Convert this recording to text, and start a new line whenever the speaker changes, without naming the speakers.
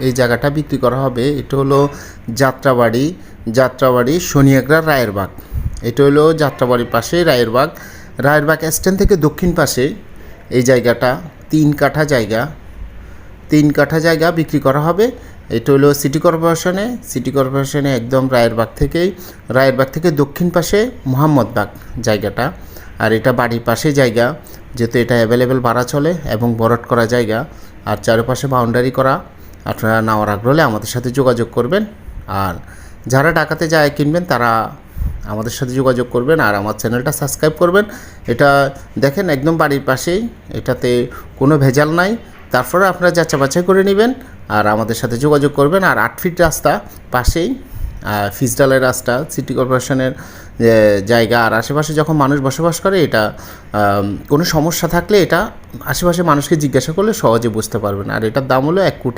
এই জায়গাটা বিক্রি করা হবে। এটা হলো যাত্রাবাড়ি শনিয়াগড়া রায়েরবাগ। এটা হলো যাত্রাবাড়ির পাশে রায়েরবাগ স্ট্যান্ড থেকে দক্ষিণ পাশে এই জায়গাটা 3 কাঠা জায়গা বিক্রি করা হবে। এটা হলো সিটি কর্পোরেশনে একদম রায়েরবাগ থেকে দক্ষিণ পাশে মোহাম্মদবাগ জায়গাটা। আর এটা বাড়ির পাশে জায়গা, যেহেতু এটা অ্যাভেলেবেল ভাড়া চলে এবং বরাট করা জায়গা, আর চারপাশে বাউন্ডারি করা। আপনারা নেওয়ার আগ্রহ হলে আমাদের সাথে যোগাযোগ করবেন। আর যারা ঢাকাতে যায় কিনবেন তারা আমাদের সাথে যোগাযোগ করবেন আর আমার চ্যানেলটা সাবস্ক্রাইব করবেন। এটা দেখেন একদম বাড়ির পাশেই, এটাতে কোনো ভেজাল নাই। তারপরে আপনারা যাচাই বাছাই করে নেবেন আর আমাদের সাথে যোগাযোগ করবেন। আর 8 ফিট রাস্তা পাশেই, ফিসডালের রাস্তা, সিটি কর্পোরেশনের জায়গা। আর আশেপাশে যখন মানুষ বসবাস করে, এটা কোনো সমস্যা থাকলে এটা আশেপাশে মানুষকে জিজ্ঞাসা করলে সহজে বুঝতে পারবেন। আর এটার দাম হলো 1 কোটি।